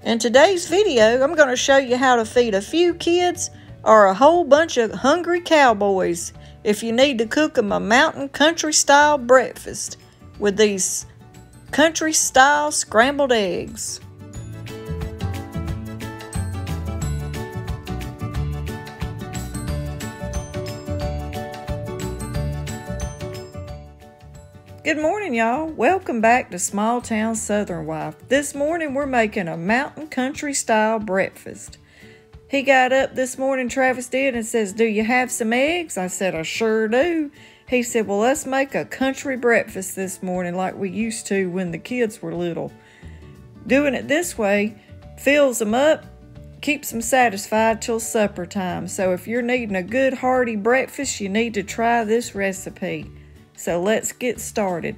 In today's video, I'm going to show you how to feed a few kids or a whole bunch of hungry cowboys if you need to cook them a mountain country style breakfast with these country style scrambled eggs. Good morning, y'all. Welcome back to Small Town Southern Wife. This morning we're making a mountain country style breakfast. He got up this morning, Travis did, and says, "Do you have some eggs?" I said, "I sure do." He said, "Well, let's make a country breakfast this morning like we used to when the kids were little." Doing it this way fills them up, keeps them satisfied till supper time. So if you're needing a good hearty breakfast, you need to try this recipe. So let's get started.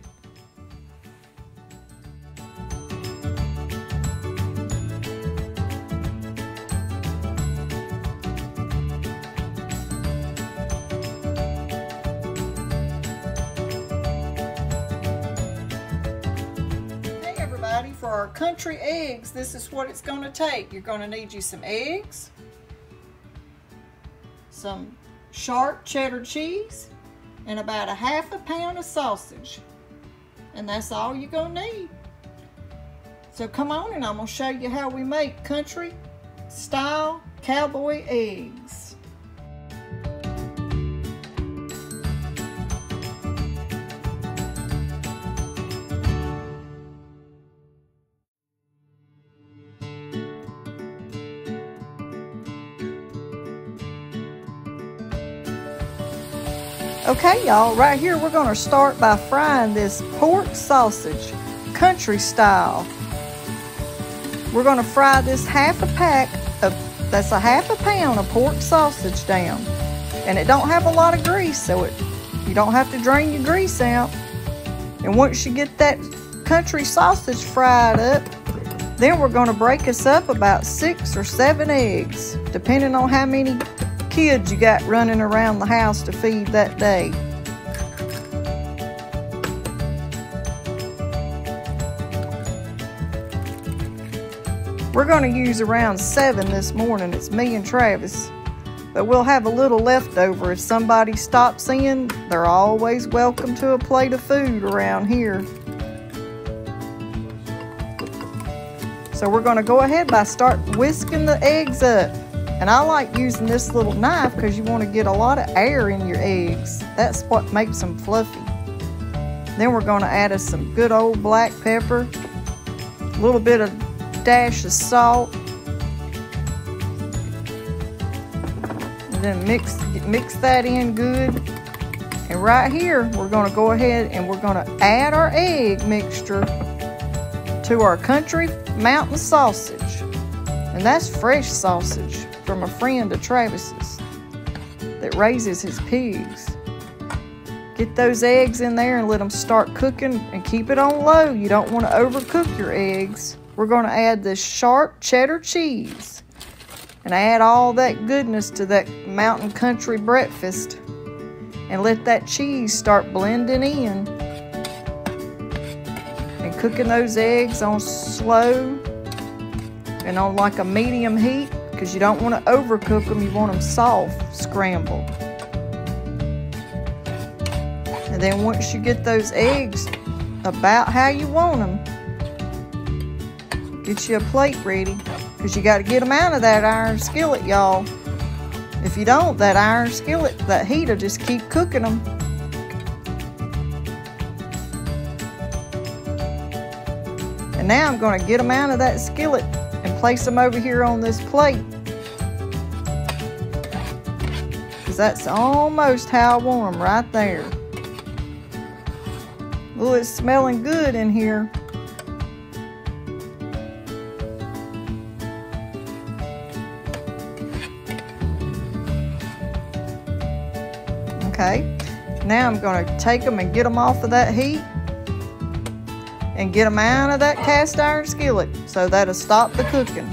Hey everybody, for our country eggs, this is what it's going to take. You're going to need you some eggs, some sharp cheddar cheese, and about a half a pound of sausage. And that's all you're gonna need. So come on, and I'm gonna show you how we make country style cowboy eggs. Okay, y'all, right here we're going to start by frying this pork sausage, country style. We're going to fry this half a pound of pork sausage down. And it don't have a lot of grease, so you don't have to drain your grease out. And once you get that country sausage fried up, then we're going to break us up about 6 or 7 eggs, depending on how many kids you got running around the house to feed that day. We're going to use around 7 this morning. It's me and Travis, but we'll have a little left over. If somebody stops in, they're always welcome to a plate of food around here. So we're going to go ahead by start whisking the eggs up. And I like using this little knife because you want to get a lot of air in your eggs. That's what makes them fluffy. Then we're going to add us some good old black pepper, a little bit of dash of salt, and then mix that in good. And right here, we're going to go ahead and we're going to add our egg mixture to our country mountain sausage. And that's fresh sausage from a friend of Travis's that raises his pigs. Get those eggs in there and let them start cooking and keep it on low. You don't want to overcook your eggs. We're going to add this sharp cheddar cheese and add all that goodness to that mountain country breakfast and let that cheese start blending in and cooking those eggs on slow and on like a medium heat, because you don't want to overcook them. You want them soft, scrambled. And then once you get those eggs about how you want them, get you a plate ready, because you got to get them out of that iron skillet, y'all. If you don't, that iron skillet, that heat will just keep cooking them. And now I'm going to get them out of that skillet and place them over here on this plate, because that's almost how I want them, right there. Oh, it's smelling good in here. Okay, now I'm going to take them and get them off of that heat and get them out of that cast iron skillet, so that'll stop the cooking.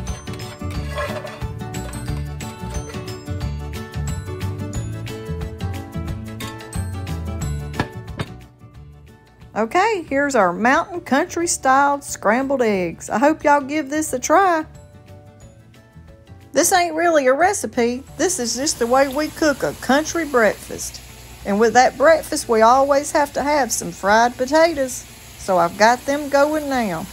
Okay, here's our mountain country style scrambled eggs. I hope y'all give this a try. This ain't really a recipe. This is just the way we cook a country breakfast. And with that breakfast, we always have to have some fried potatoes. So I've got them going now.